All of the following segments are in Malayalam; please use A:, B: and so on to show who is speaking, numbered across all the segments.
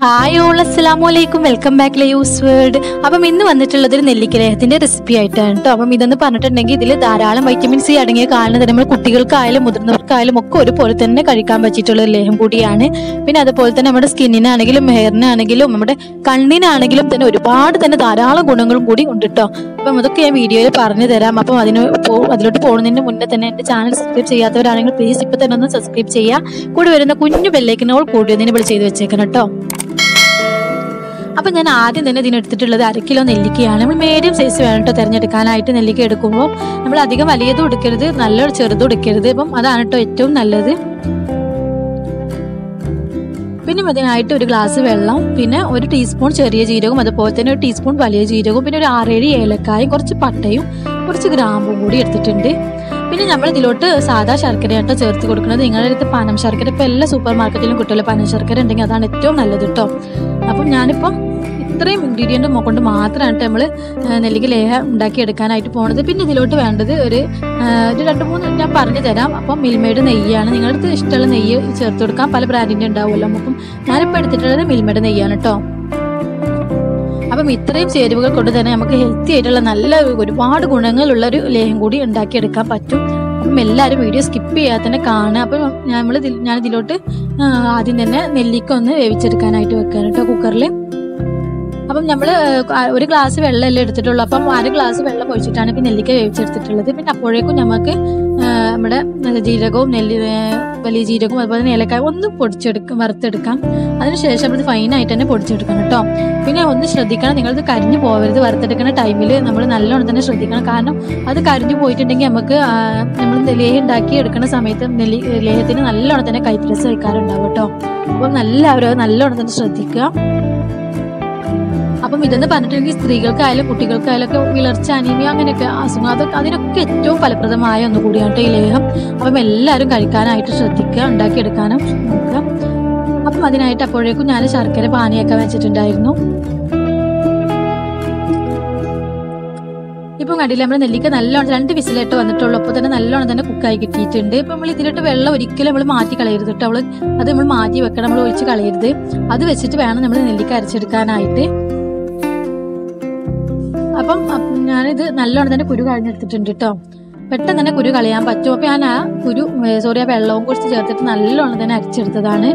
A: ഹായ് ഓൾ, അസ്സലാമു അലൈക്കും. വെൽക്കം ബാക്ക് ലയൂസ് വേൾഡ്. അപ്പം ഇന്ന് വന്നിട്ടുള്ളത് ഒരു നെല്ലിക്കലേഹത്തിന്റെ റെസിപ്പി ആയിട്ടാണ് കേട്ടോ. അപ്പം ഇതെന്ന് പറഞ്ഞിട്ടുണ്ടെങ്കിൽ ഇതിൽ ധാരാളം വൈറ്റമിൻ സി അടങ്ങിയ കാരണം തന്നെ നമ്മൾ കുട്ടികൾക്കായാലും മുതിർന്നവർക്കായാലും ഒക്കെ ഒരുപോലെ തന്നെ കഴിക്കാൻ പറ്റിയിട്ടുള്ള ഒരു ലേഹം കൂടിയാണ്. പിന്നെ അതുപോലെ തന്നെ നമ്മുടെ സ്കിന്നിനാണെങ്കിലും ഹെയറിനാണെങ്കിലും നമ്മുടെ കണ്ണിനാണെങ്കിലും തന്നെ ഒരുപാട് തന്നെ ധാരാളം ഗുണങ്ങളും കൂടി ഉണ്ട് കേട്ടോ. അപ്പം അതൊക്കെ ഞാൻ വീഡിയോയിൽ പറഞ്ഞു തരാം. അപ്പം അതിലോട്ട് പോകുന്നതിന് മുന്നേ തന്നെ എൻ്റെ ചാനൽ സബ്സ്ക്രൈബ് ചെയ്യാത്തവരാണെങ്കിൽ പ്ലീസ് ഇപ്പം തന്നെ ഒന്ന് സബ്സ്ക്രൈബ് ചെയ്യുക. കൂടി വരുന്ന കുഞ്ഞു ബെല്ലൈക്കനോട് കൂടി ഒന്നിനെ ഇവിടെ ചെയ്ത് വെച്ചേക്കണം കേട്ടോ. അപ്പം ഞാൻ ആദ്യം തന്നെ ഇതിനെടുത്തിട്ടുള്ളത് 1 കിലോ നെല്ലിക്കയാണ്. നമ്മൾ മീഡിയം സൈസ് വേണം കേട്ടോ തിരഞ്ഞെടുക്കാനായിട്ട്. നെല്ലിക്ക എടുക്കുമ്പോൾ നമ്മൾ അധികം വലിയതും എടുക്കരുത്, നല്ലൊരു ചെറുതും എടുക്കരുത്. അപ്പം അതാണ് കേട്ടോ ഏറ്റവും നല്ലത്. പിന്നെ അതിനായിട്ട് 1 ഗ്ലാസ് വെള്ളം, പിന്നെ 1 ടീസ്പൂൺ ചെറിയ ജീരകവും, അതുപോലെ തന്നെ 1 ടീസ്പൂൺ വലിയ ജീരകവും, പിന്നെ ഒരു 6-7 ഏലക്കായും, കുറച്ച് പട്ടയും, കുറച്ച് ഗ്രാമ്പും കൂടി എടുത്തിട്ടുണ്ട്. പിന്നെ നമ്മൾ ഇതിലോട്ട് സാധാ ശർക്കരയാട്ടോ ചേർത്ത് കൊടുക്കുന്നത്. നിങ്ങളുടെ അടുത്ത് പനം ശർക്കര ഇപ്പോൾ എല്ലാ സൂപ്പർ മാർക്കറ്റിലും കിട്ടുമല്ലോ. പനം ശർക്കര ഉണ്ടെങ്കിൽ അതാണ് ഏറ്റവും നല്ലത് കേട്ടോ. അപ്പം ഞാനിപ്പം ഇത്രയും ഇൻഗ്രീഡിയൻറ്റ് കൊണ്ട് മാത്രമാണ് നമ്മൾ നെല്ലിക്ക ലേഹം ഉണ്ടാക്കിയെടുക്കാനായിട്ട് പോകുന്നത്. പിന്നെ ഇതിലോട്ട് വേണ്ടത് ഒരു 2-3 ഞാൻ പറഞ്ഞു തരാം. അപ്പം മിൽമയുടെ നെയ്യാണ്. നിങ്ങളുടെ അടുത്ത് ഇഷ്ടമുള്ള നെയ്യ് ചേർത്ത് കൊടുക്കാം. പല ബ്രാൻഡിൻ്റെ ഉണ്ടാവുമല്ലോ. അപ്പം ഞാനിപ്പോൾ എടുത്തിട്ടുള്ളത് മിൽമയുടെ നെയ്യാണ് കേട്ടോ. അപ്പം ഇത്രയും ചേരുവകൾ കൊണ്ട് തന്നെ നമുക്ക് ഹെൽത്തി ആയിട്ടുള്ള നല്ല ഒരുപാട് ഗുണങ്ങളുള്ള ഒരു ലേഹം കൂടി ഉണ്ടാക്കിയെടുക്കാൻ പറ്റും. അപ്പം എല്ലാവരും വീഡിയോ സ്കിപ്പ് ചെയ്യാതെ തന്നെ കാണുക. അപ്പം ഞാനിതിലോട്ട് ആദ്യം തന്നെ നെല്ലിക്ക ഒന്ന് വേവിച്ചെടുക്കാനായിട്ട് വെക്കാൻ കേട്ടോ കുക്കറിൽ. അപ്പം നമ്മൾ 1 ഗ്ലാസ് വെള്ളമല്ലേ എടുത്തിട്ടുള്ളൂ. അപ്പം 1/2 ഗ്ലാസ് വെള്ളം ഒഴിച്ചിട്ടാണ് ഇപ്പം നെല്ലിക്ക വേവിച്ചെടുത്തിട്ടുള്ളത്. പിന്നെ അപ്പോഴേക്കും നമുക്ക് നമ്മുടെ ജീരകവും വലിയ ജീരകവും അതുപോലെ തന്നെ ഏലക്കായ ഒന്ന് വറുത്തെടുക്കാം. അതിനുശേഷം നമ്മൾ ഫൈനായിട്ട് തന്നെ പൊടിച്ചെടുക്കണം കേട്ടോ. പിന്നെ ഒന്ന് ശ്രദ്ധിക്കണം, നിങ്ങളിത് കരിഞ്ഞു പോകരുത്. വറുത്തെടുക്കുന്ന ടൈമിൽ നമ്മൾ നല്ലോണം തന്നെ ശ്രദ്ധിക്കണം. കാരണം അത് കരിഞ്ഞു പോയിട്ടുണ്ടെങ്കിൽ നമുക്ക് നമ്മൾ ലേഹം ഉണ്ടാക്കി എടുക്കുന്ന സമയത്ത് ലേഹത്തിന് നല്ലോണം തന്നെ കൈപ്രസ് കഴിക്കാറുണ്ടാവും കേട്ടോ. അപ്പം എല്ലാവരും നല്ലോണം തന്നെ ശ്രദ്ധിക്കുക. അപ്പം ഇതെന്ന് പറഞ്ഞിട്ടുണ്ടെങ്കിൽ സ്ത്രീകൾക്കായാലും കുട്ടികൾക്കായാലും ഒക്കെ വിളർച്ച, അനീമിയ അങ്ങനെയൊക്കെ അസുഖം അതിനൊക്കെ ഏറ്റവും ഫലപ്രദമായ ഒന്നുകൂടിയാണ് ഈ ലേഹം. അപ്പം എല്ലാവരും കഴിക്കാനായിട്ട് ശ്രദ്ധിക്കുക, ഉണ്ടാക്കിയെടുക്കാനും നോക്കുക. അപ്പം അതിനായിട്ട് അപ്പോഴേക്കും ഞാൻ ശർക്കര പാനിയൊക്കെ വെച്ചിട്ടുണ്ടായിരുന്നു. ഇപ്പം കണ്ടില്ല, നമ്മൾ നെല്ലിക്ക നല്ലോണം 2 വിസിലായിട്ട് വന്നിട്ടുള്ളൂ. അപ്പോൾ തന്നെ നല്ലോണം തന്നെ കുക്കായി കിട്ടിയിട്ടുണ്ട്. ഇപ്പം നമ്മൾ ഇതിലിട്ട് വെള്ളം ഒരിക്കലും നമ്മൾ മാറ്റി കളയരുത് കേട്ടോ. അത് നമ്മൾ മാറ്റി വെക്കണം, നമ്മൾ ഒഴിച്ച് കളയരുത്. അത് വെച്ചിട്ട് വേണം നമ്മൾ നെല്ലിക്ക അരച്ചെടുക്കാനായിട്ട്. അപ്പം ഞാനിത് നല്ലോണം തന്നെ കുരു കളഞ്ഞെടുത്തിട്ടുണ്ട് കേട്ടോ. പെട്ടെന്ന് തന്നെ കുരു കളയാൻ പറ്റും. അപ്പം ഞാൻ ആ വെള്ളവും കുറച്ച് ചേർത്തിട്ട് നല്ലോണം തന്നെ അരച്ചെടുത്തതാണ്.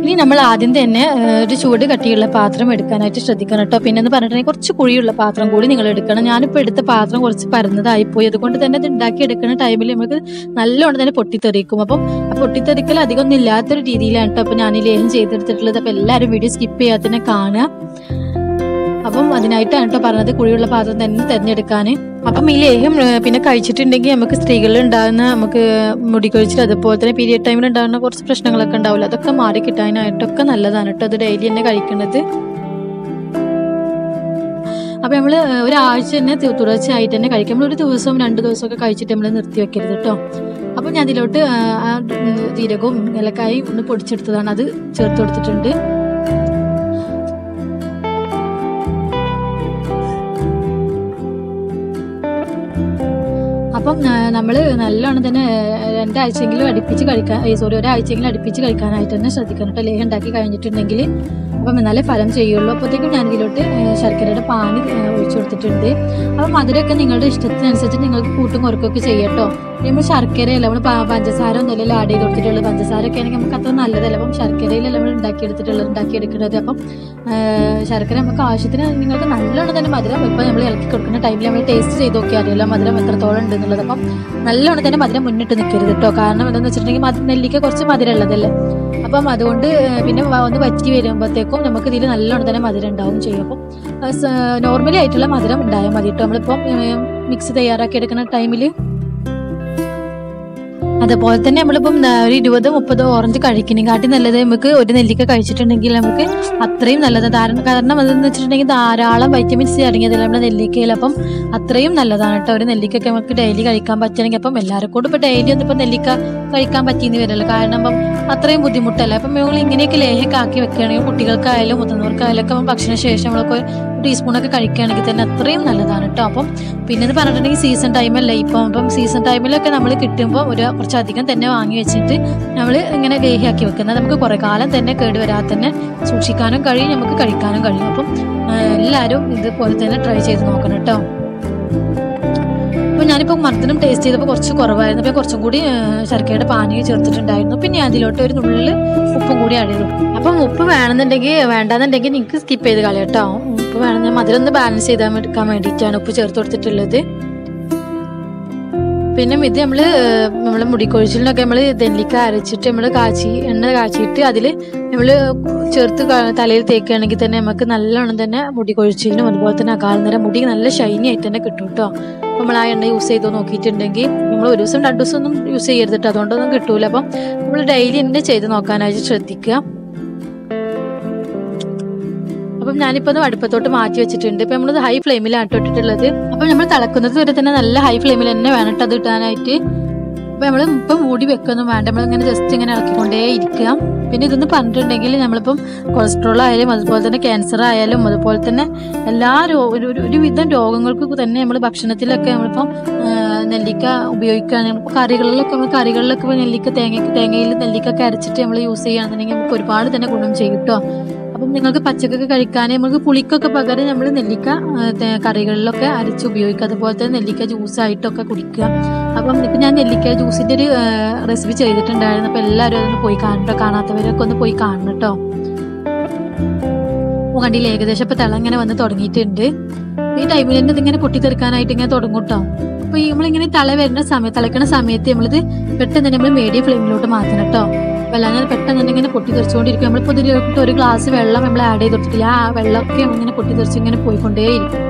A: ഇനി നമ്മൾ ആദ്യം തന്നെ ഒരു ചൂട് കട്ടിയുള്ള പാത്രം എടുക്കാനായിട്ട് ശ്രദ്ധിക്കണം കേട്ടോ. പിന്നെ എന്ന് പറഞ്ഞിട്ടുണ്ടെങ്കിൽ കുറച്ച് കുഴിയുള്ള പാത്രം കൂടി നിങ്ങൾ എടുക്കണം. ഞാനിപ്പോൾ എടുത്ത പാത്രം കുറച്ച് പരന്നതായിപ്പോയി. അതുകൊണ്ട് തന്നെ ഇത് ഉണ്ടാക്കിയെടുക്കുന്ന ടൈമിൽ നമുക്ക് നല്ലോണം തന്നെ പൊട്ടിത്തെറിക്കും. അപ്പം ആ പൊട്ടിത്തെറിക്കൽ അധികം ഒന്നും ഇല്ലാത്തൊരു രീതിയിലാണ് കേട്ടോ അപ്പം ഞാൻ ഈ ലേഹം ചെയ്തെടുത്തിട്ടുള്ളത്. അപ്പം എല്ലാവരും വീഡിയോ സ്കിപ്പ് ചെയ്യാതെ തന്നെ കാണുക. അപ്പം അതിനായിട്ടാണ് കേട്ടോ പറഞ്ഞത് കുഴിയുള്ള പാത്രം തന്നെ തിരഞ്ഞെടുക്കാൻ. അപ്പം ഈ ലേഹം പിന്നെ കഴിച്ചിട്ടുണ്ടെങ്കിൽ നമുക്ക് സ്ത്രീകളിൽ ഉണ്ടാകുന്ന നമുക്ക് മുടി കൊഴിച്ചിൽ, അതുപോലെ തന്നെ പീരിയഡ് ടൈമിൽ ഉണ്ടാകുന്ന കുറച്ച് പ്രശ്നങ്ങളൊക്കെ ഉണ്ടാവില്ല, അതൊക്കെ മാറി കിട്ടാനായിട്ടൊക്കെ നല്ലതാണ് കേട്ടോ അത് ഡെയിലി തന്നെ കഴിക്കുന്നത്. അപ്പം നമ്മൾ ഒരാഴ്ച തന്നെ തുടർച്ചയായിട്ട് തന്നെ കഴിക്കാം. നമ്മൾ 1 ദിവസവും 2 ദിവസമൊക്കെ കഴിച്ചിട്ട് നമ്മൾ നിർത്തി വെക്കരുത് കേട്ടോ. അപ്പം ഞാൻ അതിലോട്ട് ജീരകവും ഏലക്കായും ഒന്ന് പൊടിച്ചെടുത്തതാണ്, അത് ചേർത്ത് കൊടുത്തിട്ടുണ്ട്. അപ്പം നമ്മൾ നല്ലോണം തന്നെ 2 ആഴ്ചയെങ്കിലും അടുപ്പിച്ച് കഴിക്കാനായിട്ട് തന്നെ ശ്രദ്ധിക്കണം കേട്ടോ ലേഹം ഉണ്ടാക്കി കഴിഞ്ഞിട്ടുണ്ടെങ്കിൽ. അപ്പം എന്നാലേ ഫലം ചെയ്യുള്ളൂ. അപ്പോഴത്തേക്കും ഞാൻ ഇതിലോട്ട് ശർക്കരയുടെ പാനി ഒഴിച്ചു കൊടുത്തിട്ടുണ്ട്. അപ്പം മധുരമൊക്കെ നിങ്ങളുടെ ഇഷ്ടത്തിനനുസരിച്ച് നിങ്ങൾക്ക് കൂട്ടും കുറക്കൊക്കെ ചെയ്യട്ടോ. നമ്മൾ ശർക്കരയല്ല, നമ്മൾ പഞ്ചസാര ഒന്നുമല്ലല്ലോ ആഡ് ചെയ്ത് കൊടുത്തിട്ടുള്ളത്. പഞ്ചസാരയൊക്കെ ആണെങ്കിൽ നമുക്ക് അത്ര നല്ലതല്ല. അപ്പം ശർക്കരയിലല്ല നമ്മൾ ഉണ്ടാക്കിയെടുക്കുന്നത്. അപ്പം ശർക്കര നമുക്ക് ആവശ്യത്തിന് നിങ്ങൾക്ക് നല്ലോണം തന്നെ മധുരം ഇപ്പം നമ്മൾ ഇളക്കി കൊടുക്കുന്ന ടൈമിൽ നമ്മൾ ടേസ്റ്റ് ചെയ്ത് നോക്കിയാൽ അറിയാലോ മധുരം എത്രത്തോളം ഉണ്ടെന്നുള്ളത്. അപ്പം നല്ലോണം തന്നെ മധുരം മുന്നിട്ട് നിൽക്കരുത് കേട്ടോ. കാരണം എന്താണെന്ന് വെച്ചിട്ടുണ്ടെങ്കിൽ നെല്ലിക്ക കുറച്ച് മധുരം ഉള്ളതല്ലേ. അപ്പം അതുകൊണ്ട് പിന്നെ ഒന്ന് വറ്റി വരുമ്പോഴത്തേക്കും നമുക്ക് ഇതിൽ നല്ലോണം തന്നെ മധുരം ഉണ്ടാവും ചെയ്യും. അപ്പം നോർമലി ആയിട്ടുള്ള മധുരം ഉണ്ടായാൽ മതി കേട്ടോ നമ്മളിപ്പം മിക്സ് തയ്യാറാക്കി എടുക്കുന്ന ടൈമിൽ. അതുപോലെ തന്നെ നമ്മളിപ്പം ഒരു 20-30 ഓറഞ്ച് കഴിക്കണേക്കാട്ടി നല്ലത് നമുക്ക് 1 നെല്ലിക്ക കഴിച്ചിട്ടുണ്ടെങ്കിൽ നമുക്ക് അത്രയും നല്ലത്. കാരണം അതെന്ന് വെച്ചിട്ടുണ്ടെങ്കിൽ ധാരാളം വൈറ്റമിൻ സി അടങ്ങിയതല്ല നമ്മുടെ നെല്ലിക്കയിൽ. അപ്പം അത്രയും നല്ലതാണ് കേട്ടോ 1 നെല്ലിക്കൊക്കെ നമുക്ക് ഡെയിലി കഴിക്കാൻ പറ്റുകയാണെങ്കിൽ. അപ്പം എല്ലാവർക്കും ഇപ്പോൾ ഡെയിലി ഒന്നും ഇപ്പം നെല്ലിക്ക കഴിക്കാൻ പറ്റിയെന്ന് വരില്ല. കാരണം അപ്പം അത്രയും ബുദ്ധിമുട്ടല്ല. അപ്പം നമ്മൾ ഇങ്ങനെയൊക്കെ ലേഹൊക്കെ ആക്കി വെക്കുകയാണെങ്കിൽ കുട്ടികൾക്കായാലും മുതിർന്നവർക്കായാലും ഒക്കെ ഭക്ഷണശേഷം നമ്മളൊക്കെ ടീസ്പൂണൊക്കെ കഴിക്കുകയാണെങ്കിൽ തന്നെ അത്രയും നല്ലതാണ് കേട്ടോ. അപ്പം പിന്നെ പറഞ്ഞിട്ടുണ്ടെങ്കിൽ സീസൺ ടൈമല്ലേ ഇപ്പം സീസൺ ടൈമിലൊക്കെ നമ്മൾ കിട്ടുമ്പോൾ കുറച്ചധികം തന്നെ വാങ്ങി വെച്ചിട്ട് നമ്മൾ ഇങ്ങനെ ലേഹ്യമാക്കി വെക്കുന്നത് നമുക്ക് കുറേ കാലം തന്നെ കേടുവരാതെ തന്നെ സൂക്ഷിക്കാനും കഴിയും, നമുക്ക് കഴിക്കാനും കഴിയും. അപ്പം എല്ലാവരും ഇതുപോലെ തന്നെ ട്രൈ ചെയ്ത് നോക്കണം കേട്ടോ. അപ്പോൾ ഞാനിപ്പോൾ മധുരം ടേസ്റ്റ് ചെയ്തപ്പോൾ കുറച്ച് കുറവായിരുന്നു. അപ്പോൾ കുറച്ചും കൂടി ശർക്കരയുടെ പാനി ചേർത്തിട്ടുണ്ടായിരുന്നു. പിന്നെ അതിലോട്ട് ഒരു നുള്ളിൽ ഉപ്പും കൂടി ആഡ് ചെയ്തു. അപ്പം ഉപ്പ് വേണ്ടാന്നുണ്ടെങ്കിൽ നിങ്ങൾക്ക് സ്കിപ്പ് ചെയ്ത് കളയാം കേട്ടോ. ഉപ്പ് വേണമെങ്കിൽ മധുരം ഒന്ന് ബാലൻസ് ചെയ്താൽ എടുക്കാൻ വേണ്ടിയിട്ടാണ് ഉപ്പ് ചേർത്ത് കൊടുത്തിട്ടുള്ളത്. പിന്നെ ഇത് നമ്മൾ മുടിക്കൊഴിച്ചിലിനൊക്കെ നമ്മൾ നെല്ലിക്ക അരച്ചിട്ട് നമ്മൾ എണ്ണ കാച്ചിയിട്ട് അതിൽ നമ്മൾ ചേർത്ത് തലയിൽ തേക്കുകയാണെങ്കിൽ തന്നെ നമുക്ക് നല്ലോണം തന്നെ മുടി കൊഴിച്ചിലിനും അതുപോലെ തന്നെ അകാലനേരം മുടി നല്ല ഷൈനി ആയിട്ട് തന്നെ കിട്ടും കേട്ടോ. നമ്മൾ ആ എണ്ണ യൂസ് ചെയ്ത് നോക്കിയിട്ടുണ്ടെങ്കിൽ നമ്മൾ ഒരു ദിവസം 2 ദിവസം ഒന്നും യൂസ് ചെയ്യരുത് കേട്ടോ, അതുകൊണ്ടൊന്നും കിട്ടൂല. അപ്പം നമ്മൾ ഡെയിലി തന്നെ ചെയ്ത് നോക്കാനായിട്ട് ശ്രദ്ധിക്കുക. അപ്പം ഞാനിപ്പോൾ അടുപ്പത്തോട്ട് മാറ്റി വെച്ചിട്ടുണ്ട്. ഇപ്പം നമ്മളത് ഹൈ ഫ്ലെയിമിലാണ് ഇട്ടിട്ടുള്ളത്. അപ്പം നമ്മൾ തിളക്കുന്നത് വരെ തന്നെ നല്ല ഹൈ ഫ്ലെയിമിൽ തന്നെ വേണം കേട്ടോ അത് ഇടാനായിട്ട്. അപ്പം നമ്മൾ ഇപ്പം മൂടി വെക്കൊന്നും വേണ്ട, നമ്മളിങ്ങനെ ജസ്റ്റ് ഇങ്ങനെ ഇളക്കിക്കൊണ്ടേ ഇരിക്കുക. പിന്നെ ഇതൊന്ന് പറഞ്ഞിട്ടുണ്ടെങ്കിൽ നമ്മളിപ്പം കൊളസ്ട്രോൾ ആയാലും അതുപോലെ തന്നെ ക്യാൻസർ ആയാലും അതുപോലെ തന്നെ എല്ലാ ഒരുവിധം രോഗങ്ങൾക്ക് തന്നെ നമ്മൾ ഭക്ഷണത്തിലൊക്കെ നമ്മളിപ്പം നെല്ലിക്ക ഉപയോഗിക്കുകയാണെങ്കിൽ കറികളിലൊക്കെ തേങ്ങയിൽ നെല്ലിക്കൊക്കെ അരച്ചിട്ട് നമ്മൾ യൂസ് ചെയ്യുകയാണെന്നുണ്ടെങ്കിൽ നമുക്ക് ഒരുപാട് തന്നെ ഗുണം ചെയ്യും കേട്ടോ. അപ്പം നിങ്ങൾക്ക് പച്ചക്കൊക്കെ കഴിക്കാൻ നമുക്ക് പുളിക്കൊക്കെ പകരം നമ്മൾ നെല്ലിക്ക കറികളിലൊക്കെ അരച്ച് ഉപയോഗിക്കുക. അതുപോലെ തന്നെ നെല്ലിക്ക ജ്യൂസായിട്ടൊക്കെ കുടിക്കുക. അപ്പം ഇപ്പം ഞാൻ നെല്ലിക്ക ജ്യൂസിൻ്റെ ഒരു റെസിപ്പി ചെയ്തിട്ടുണ്ടായിരുന്നു. അപ്പം എല്ലാവരും അതൊന്ന് പോയി കാണട്ടോ, കാണാത്തവരൊക്കെ ഒന്ന് പോയി കാണണം കേട്ടോ. കണ്ടില്ല ഏകദേശം ഇപ്പം തിളങ്ങനെ വന്ന് തുടങ്ങിയിട്ടുണ്ട്. ഈ ടൈമിൽ തന്നെ ഇതിങ്ങനെ പൊട്ടിത്തെറിക്കാനായിട്ട് ഇങ്ങനെ തുടങ്ങും കേട്ടോ. അപ്പോൾ നമ്മളിങ്ങനെ തിളയ്ക്കണ സമയത്ത് നമ്മളിത് പെട്ടെന്ന് നമ്മൾ മീഡിയം ഫ്ലെയിമിലോട്ട് മാറ്റണം കേട്ടോ. വെള്ളം പെട്ടെന്ന് തന്നെ ഇങ്ങനെ പൊട്ടിത്തെറിച്ചുകൊണ്ടിരിക്കും. നമ്മളിപ്പോൾ ഇതിലോട്ട് ഒരു ഗ്ലാസ് വെള്ളം നമ്മൾ ആഡ് ചെയ്ത് കൊടുത്തിട്ടില്ല, ആ വെള്ളമൊക്കെ ഇങ്ങനെ പൊട്ടിത്തെറിച്ച് ഇങ്ങനെ പോയിക്കൊണ്ടേയിരിക്കും.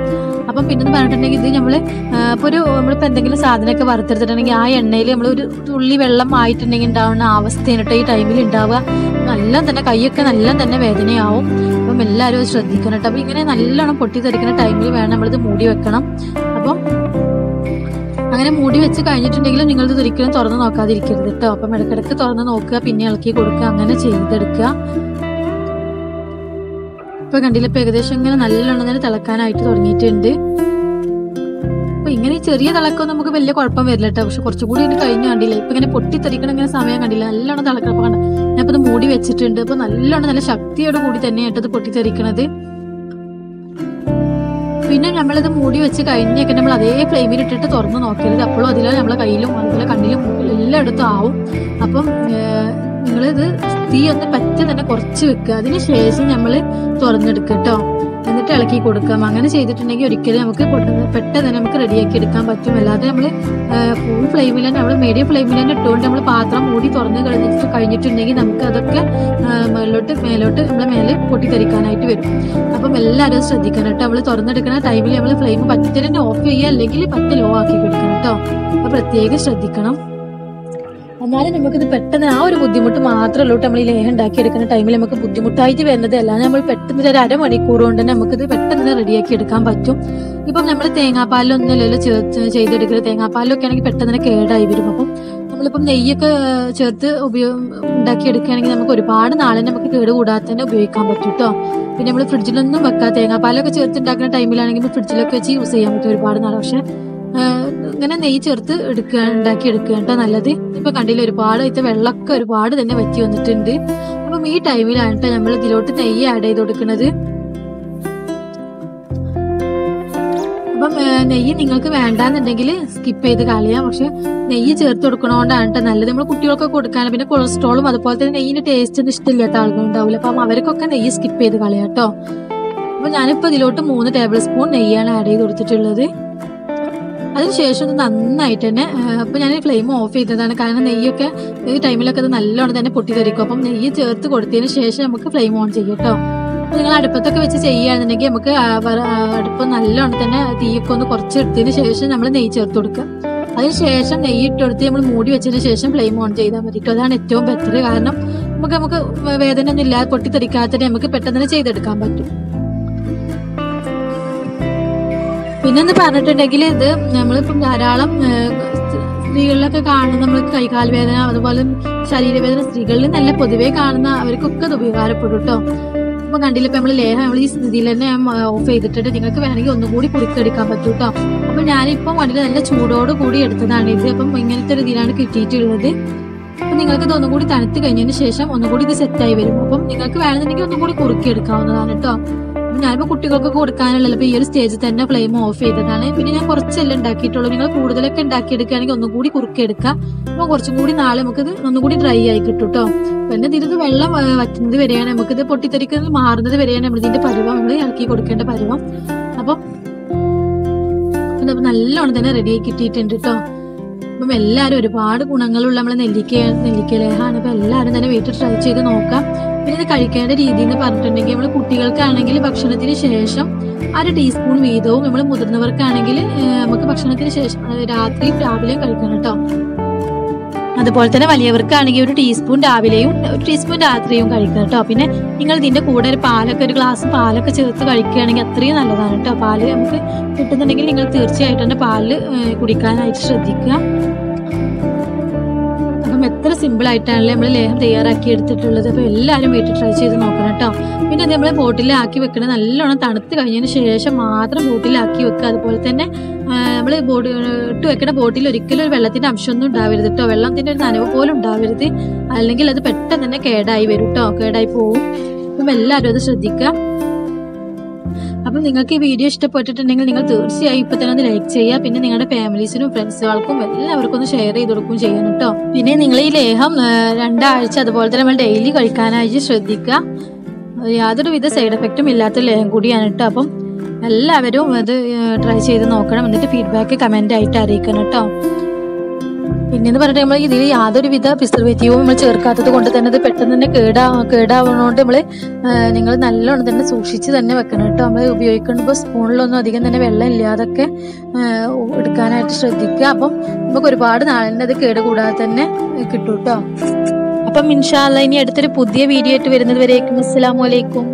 A: അപ്പം പിന്നെന്ന് പറഞ്ഞിട്ടുണ്ടെങ്കിൽ ഇത് നമ്മളിപ്പോൾ എന്തെങ്കിലും സാധനമൊക്കെ വറുത്തെടുത്തിട്ടുണ്ടെങ്കിൽ ആ എണ്ണയിൽ നമ്മൾ ഒരു തുള്ളി വെള്ളം ആയിട്ടുണ്ടെങ്കിൽ ഉണ്ടാവുന്ന അവസ്ഥയാണ് കേട്ടോ ഈ ടൈമിൽ ഉണ്ടാവുക. നല്ല തന്നെ കൈയൊക്കെ നല്ല തന്നെ വേദനയാവും. അപ്പം എല്ലാവരും അത് ശ്രദ്ധിക്കണം കേട്ടോ. അപ്പം ഇങ്ങനെ നല്ലോണം പൊട്ടിത്തെറിക്കുന്ന ടൈമിൽ വേണം നമ്മളിത് മൂടി വെക്കണം. അപ്പം അങ്ങനെ മൂടി വെച്ച് കഴിഞ്ഞിട്ടുണ്ടെങ്കിലും നിങ്ങളിത് ഒരിക്കലും തുറന്ന് നോക്കാതിരിക്കരുത് കേട്ടോ. അപ്പം ഇടയ്ക്കിടയ്ക്ക് തുറന്ന് നോക്കുക, പിന്നെ ഇളക്കി കൊടുക്കുക, അങ്ങനെ ചെയ്തെടുക്കുക. ഇപ്പൊ കണ്ടില്ല ഇപ്പൊ ഏകദേശം ഇങ്ങനെ നല്ലോണം തന്നെ തിളക്കാനായിട്ട് തുടങ്ങിയിട്ടുണ്ട്. അപ്പൊ ഇങ്ങനെ ചെറിയ തിളക്കം നമുക്ക് വലിയ കുഴപ്പം വരില്ല കേട്ടോ. പക്ഷെ കുറച്ചുകൂടി ഇത് കഴിഞ്ഞ് കണ്ടില്ല ഇപ്പൊ ഇങ്ങനെ പൊട്ടിത്തെറിക്കണം ഇങ്ങനെ സമയം കണ്ടില്ല നല്ലോണം തിളക്കണം. കണ്ട ഞാനിപ്പോ ഇത് മൂടി വെച്ചിട്ടുണ്ട്. അപ്പൊ നല്ലോണം നല്ല ശക്തിയോട് കൂടി തന്നെയായിട്ട് ഇത് പൊട്ടിത്തെറിക്കണത്. പിന്നെ നമ്മളിത് മൂടി വെച്ച് കഴിഞ്ഞൊക്കെ നമ്മൾ അതേ ഫ്ലെയിമിൽ ഇട്ടിട്ട് തുറന്ന് നോക്കരുത്. അപ്പോഴും അതിൽ നമ്മളെ കയ്യിലും അതുപോലെ കണ്ണിലും എല്ലായിടത്തും ആവും. അപ്പം നിങ്ങളിത് തീ ഒന്ന് പറ്റി തന്നെ കുറച്ച് വെക്കുക. അതിന് ശേഷം നമ്മൾ തുറന്നെടുക്കുക കേട്ടോ. എന്നിട്ട് ഇളക്കി കൊടുക്കാം. അങ്ങനെ ചെയ്തിട്ടുണ്ടെങ്കിൽ ഒരിക്കലും നമുക്ക് പെട്ടെന്ന് നമുക്ക് റെഡിയാക്കി എടുക്കാൻ പറ്റും. അല്ലാതെ നമ്മൾ ഫുൾ ഫ്ലെയിമിൽ തന്നെ നമ്മൾ മീഡിയം ഫ്ലെയിമിൽ തന്നെ ഇട്ടുകൊണ്ട് നമ്മൾ പാത്രം മൂടി തുറന്ന് കഴിഞ്ഞിട്ടുണ്ടെങ്കിൽ നമുക്ക് അതൊക്കെ മേലോട്ട് നമ്മളെ മേലെ പൊട്ടിത്തെറിക്കാനായിട്ട് വരും. അപ്പം എല്ലാവരും ശ്രദ്ധിക്കണം കേട്ടോ. നമ്മൾ തുറന്നെടുക്കുന്ന ടൈമിൽ നമ്മൾ ഫ്ലെയിം പറ്റി തന്നെ ഓഫ് ചെയ്യുക, അല്ലെങ്കിൽ പറ്റി ലോ ആക്കി കൊടുക്കണം കേട്ടോ. അപ്പോൾ പ്രത്യേകം ശ്രദ്ധിക്കണം. എന്നാലും നമുക്കിത് പെട്ടെന്ന് ആ ഒരു ബുദ്ധിമുട്ട് മാത്രമല്ല നമ്മൾ ഈ ലേഹ്യം ഉണ്ടാക്കിയെടുക്കുന്ന ടൈമിൽ നമുക്ക് ബുദ്ധിമുട്ടായിട്ട് വരുന്നത്. അല്ലാതെ നമ്മൾ പെട്ടെന്ന് ഒരു അരമണിക്കൂർ കൊണ്ട് തന്നെ നമുക്കിത് പെട്ടെന്ന് റെഡിയാക്കി എടുക്കാൻ പറ്റും. ഇപ്പം നമ്മൾ തേങ്ങാപ്പാലൊന്നുമല്ലല്ലോ ചെയ്തെടുക്കുന്നത്. തേങ്ങാപ്പാലൊക്കെ ആണെങ്കിൽ പെട്ടെന്ന് തന്നെ കേടായി വരും. അപ്പം നമ്മളിപ്പം നെയ്യൊക്കെ ചേർത്ത് ഉണ്ടാക്കിയെടുക്കുകയാണെങ്കിൽ നമുക്ക് ഒരുപാട് നാളെ നമുക്ക് കേട് കൂടാതെ തന്നെ ഉപയോഗിക്കാൻ പറ്റും കേട്ടോ. പിന്നെ നമ്മൾ ഫ്രിഡ്ജിലൊന്നും വെക്കാം. തേങ്ങാപ്പാലൊക്കെ ചേർത്ത് ഉണ്ടാക്കുന്ന ടൈമിലാണെങ്കിൽ ഫ്രിഡ്ജിലൊക്കെ വെച്ച് യൂസ് ചെയ്യാൻ പറ്റും ഒരുപാട് നാൾ. പക്ഷെ ഇങ്ങനെ നെയ്യ് ചേർത്ത് ഉണ്ടാക്കി എടുക്കുക കേട്ടോ നല്ലത്. ഇപ്പൊ കണ്ടില്ല ഒരുപാട് വെള്ളമൊക്കെ ഒരുപാട് തന്നെ വറ്റി വന്നിട്ടുണ്ട്. അപ്പം ഈ ടൈമിലാണ് നമ്മൾ ഇതിലോട്ട് നെയ്യ് ആഡ് ചെയ്ത് കൊടുക്കുന്നത്. അപ്പം നെയ്യ് നിങ്ങൾക്ക് വേണ്ടാന്നുണ്ടെങ്കിൽ സ്കിപ്പ് ചെയ്ത് കളയാം. പക്ഷെ നെയ്യ് ചേർത്ത് കൊടുക്കണോണ്ടാണ് നല്ലത്. നമ്മൾ കുട്ടികൾക്കൊക്കെ കൊടുക്കാൻ. പിന്നെ കൊളസ്ട്രോളും അതുപോലെ തന്നെ നെയ്യിന്റെ ടേസ്റ്റ് ഒന്നും ഇഷ്ടമില്ലാത്ത ആളുകളുണ്ടാവില്ല. അപ്പം അവർക്കൊക്കെ നെയ്യ് സ്കിപ്പ് ചെയ്ത് കളയാം കേട്ടോ. അപ്പൊ ഞാനിപ്പോ ഇതിലോട്ട് 3 ടേബിൾ സ്പൂൺ നെയ്യാണ് ആഡ് ചെയ്ത് കൊടുത്തിട്ടുള്ളത്. അതിനുശേഷം നന്നായിട്ട് തന്നെ അപ്പൊ ഞാൻ ഫ്ലെയിം ഓഫ് ചെയ്തതാണ്. കാരണം നെയ്യൊക്കെ ഈ ടൈമിലൊക്കെ അത് നല്ലോണം തന്നെ പൊട്ടിത്തെറിക്കും. അപ്പം നെയ്യ് ചേർത്ത് കൊടുത്തതിന് ശേഷം നമുക്ക് ഫ്ലെയിം ഓൺ ചെയ്യും കേട്ടോ. അപ്പൊ നിങ്ങൾ അടുപ്പത്തൊക്കെ വെച്ച് ചെയ്യുകയാണെന്നുണ്ടെങ്കിൽ നമുക്ക് അടുപ്പ് നല്ലോണം തന്നെ തീയൊക്കെ ഒന്ന് കുറച്ചെടുത്തതിന് ശേഷം നമ്മൾ നെയ്യ് ചേർത്ത് കൊടുക്കുക. അതിനുശേഷം നെയ്യ് ഇട്ടെടുത്ത് നമ്മൾ മൂടി വെച്ചതിന് ശേഷം ഫ്ലെയിം ഓൺ ചെയ്താൽ മതി കേട്ടോ. അതാണ് ഏറ്റവും ബെറ്റർ. കാരണം നമുക്ക് വേദന ഒന്നും ഇല്ലാതെ പൊട്ടിത്തെറിക്കാതെ നമുക്ക് പെട്ടെന്ന് തന്നെ ചെയ്തെടുക്കാൻ പറ്റും. പിന്നെന്ന് പറഞ്ഞിട്ടുണ്ടെങ്കിൽ ഇത് നമ്മളിപ്പം ധാരാളം സ്ത്രീകളിലൊക്കെ കാണുന്ന നമ്മൾക്ക് കൈകാൽ വേദന അതുപോലെ ശരീരവേദന സ്ത്രീകളിൽ നല്ല പൊതുവേ കാണുന്ന അവർക്കൊക്കെ ഇത് ഉപകാരപ്പെടും കേട്ടോ. അപ്പോൾ കണ്ടില്ല, ഇപ്പോൾ നമ്മൾ ലേഹം നമ്മൾ ഈ സ്ഥിതിയിൽ തന്നെ ഓഫ് ചെയ്തിട്ടുണ്ട്. നിങ്ങൾക്ക് വേണമെങ്കിൽ ഒന്നുകൂടി കുറുക്കെടുക്കാൻ പറ്റും കേട്ടോ. അപ്പോൾ ഞാനിപ്പം കണ്ടില്ല നല്ല ചൂടോട് കൂടി എടുത്തതാണ് ഇത്. അപ്പം ഇങ്ങനത്തെ ഒരു ഇതിലാണ് കിട്ടിയിട്ടുള്ളത്. അപ്പം നിങ്ങൾക്ക് ഇതൊന്നും കൂടി തണുത്ത് കഴിഞ്ഞതിന് ശേഷം ഒന്നുകൂടി ഇത് സെറ്റായി വരും. അപ്പം നിങ്ങൾക്ക് വേണമെന്നുണ്ടെങ്കിൽ ഒന്നും കൂടി കുറുക്കി എടുക്കാവുന്നതാണ് കേട്ടോ. ഞാനിപ്പോൾ കുട്ടികൾക്കൊക്കെ കൊടുക്കാനുള്ളത് ഇപ്പോൾ ഈ ഒരു സ്റ്റേജിൽ തന്നെ ഫ്ലെയിം ഓഫ് ചെയ്തതാണ്. പിന്നെ ഞാൻ കുറച്ചെല്ലാം ഉണ്ടാക്കിയിട്ടുള്ളൂ. നിങ്ങൾ കൂടുതലൊക്കെ ഉണ്ടാക്കിയെടുക്കുകയാണെങ്കിൽ ഒന്നും കൂടി കുറുക്കി എടുക്കുക. അപ്പോൾ കുറച്ചും കൂടി നാളെ നമുക്കിത് ഒന്നും കൂടി ഡ്രൈ ആയി കിട്ടും കേട്ടോ. പിന്നെ ഇതിന് വെള്ളം വറ്റുന്നത് വരെയാണ്, നമുക്കിത് പൊട്ടിത്തെറിക്കുന്നത് മാറുന്നത് വരെയാണ് നമ്മളിതിന്റെ പരുവം നമ്മൾ ഇറക്കി കൊടുക്കേണ്ട പരുവം. അപ്പം നല്ലോണം തന്നെ റെഡിയായി കിട്ടിയിട്ടുണ്ട് കേട്ടോ. അപ്പം എല്ലാവരും ഒരുപാട് ഗുണങ്ങളുള്ള നമ്മളെ നെല്ലിക്കലേഹാണ്. ഇപ്പം എല്ലാവരും തന്നെ വീട്ടിൽ ട്രൈ ചെയ്ത് നോക്കാം. പിന്നെ ഇത് കഴിക്കേണ്ട രീതി എന്ന് പറഞ്ഞിട്ടുണ്ടെങ്കിൽ നമ്മൾ കുട്ടികൾക്കാണെങ്കിൽ ഭക്ഷണത്തിന് ശേഷം 1 ടീസ്പൂൺ വീതവും, നമ്മൾ മുതിർന്നവർക്കാണെങ്കിൽ നമുക്ക് ഭക്ഷണത്തിന് ശേഷം രാത്രിയും രാവിലെയും കഴിക്കണം കേട്ടോ. അതുപോലെ തന്നെ വലിയവർക്കാണെങ്കിൽ 1 ടീസ്പൂൺ രാവിലെയും 1 ടീസ്പൂൺ രാത്രിയും കഴിക്കണം കേട്ടോ. പിന്നെ നിങ്ങൾ ഇതിന്റെ കൂടെ ഒരു ഗ്ലാസ് പാലൊക്കെ ചേർത്ത് കഴിക്കുകയാണെങ്കിൽ അത്രയും നല്ലതാണ് കേട്ടോ. പാല് നമുക്ക് കിട്ടുന്നുണ്ടെങ്കിൽ നിങ്ങൾ തീർച്ചയായിട്ടും എൻ്റെ പാല് കുടിക്കാനായിട്ട് ശ്രദ്ധിക്കുക. അപ്പം എത്ര സിമ്പിൾ ആയിട്ടാണല്ലേ നമ്മൾ ലേഹം തയ്യാറാക്കി എടുത്തിട്ടുള്ളത്. അപ്പോൾ എല്ലാവരും വീട്ടിൽ ട്രൈ ചെയ്ത് നോക്കണം കേട്ടോ. പിന്നെ അത് നമ്മൾ ബോട്ടിലാക്കി വെക്കണം. നല്ലോണം തണുത്ത് കഴിഞ്ഞതിന് ശേഷം മാത്രം ബോട്ടിലാക്കി വെക്കുക. അതുപോലെ തന്നെ നമ്മൾ ഇട്ട് വെക്കുന്ന ബോട്ടിൽ ഒരിക്കലും ഒരു വെള്ളത്തിന്റെ അംശമൊന്നും ഉണ്ടാവരുത് കേട്ടോ. വെള്ളത്തിന്റെ ഒരു നനവ് പോലും ഉണ്ടാവരുത്, അല്ലെങ്കിൽ അത് പെട്ടെന്ന് തന്നെ കേടായി വരും കേട്ടോ, കേടായി പോവും. അപ്പം എല്ലാവരും അത് ശ്രദ്ധിക്കുക. അപ്പം നിങ്ങൾക്ക് ഈ വീഡിയോ ഇഷ്ടപ്പെട്ടിട്ടുണ്ടെങ്കിൽ നിങ്ങൾ തീർച്ചയായും ഇപ്പൊ തന്നെ ഒന്ന് ലൈക്ക് ചെയ്യുക. പിന്നെ നിങ്ങളുടെ ഫാമിലീസിനും ഫ്രണ്ട്സുകൾക്കും എല്ലാവർക്കും ഒന്ന് ഷെയർ ചെയ്ത് കൊടുക്കുകയും ചെയ്യണം കേട്ടോ. പിന്നെ നിങ്ങൾ ഈ ലേഹം 2 ആഴ്ച അതുപോലെ തന്നെ നമ്മൾ ഡെയിലി കഴിക്കാനായിട്ട് ശ്രദ്ധിക്കുക. യാതൊരുവിധ സൈഡ് എഫക്റ്റും ഇല്ലാത്ത ലേഹം കൂടിയാണ് കേട്ടോ. അപ്പം എല്ലാവരും അത് ട്രൈ ചെയ്ത് നോക്കണം. എന്നിട്ട് ഫീഡ്ബാക്ക് കമന്റ് ആയിട്ട് അറിയിക്കണം കേട്ടോ. പിന്നെന്ന് പറഞ്ഞിട്ട് നമ്മൾ ഇതിൽ യാതൊരുവിധ പ്രിസർവേറ്റീവും നമ്മൾ ചേർക്കാത്തത് കൊണ്ട് തന്നെ അത് പെട്ടെന്ന് തന്നെ കേടാവുന്നതുകൊണ്ട് നിങ്ങൾ നല്ലോണം തന്നെ സൂക്ഷിച്ച് തന്നെ വെക്കണം കേട്ടോ. നമ്മൾ ഉപയോഗിക്കുമ്പോൾ സ്പൂണിലൊന്നും അധികം തന്നെ വെള്ളം ഇല്ലാതൊക്കെ എടുക്കാനായിട്ട് ശ്രദ്ധിക്കുക. അപ്പം നമുക്ക് ഒരുപാട് നാളിന് അത് കേടുകൂടാതെ തന്നെ കിട്ടും കേട്ടോ. അപ്പം ഇൻഷാ അല്ലാഹ് ഇനി അടുത്തൊരു പുതിയ വീഡിയോ ആയിട്ട് വരുന്നത് വരേക്കും അസ്സലാമു അലൈക്കും.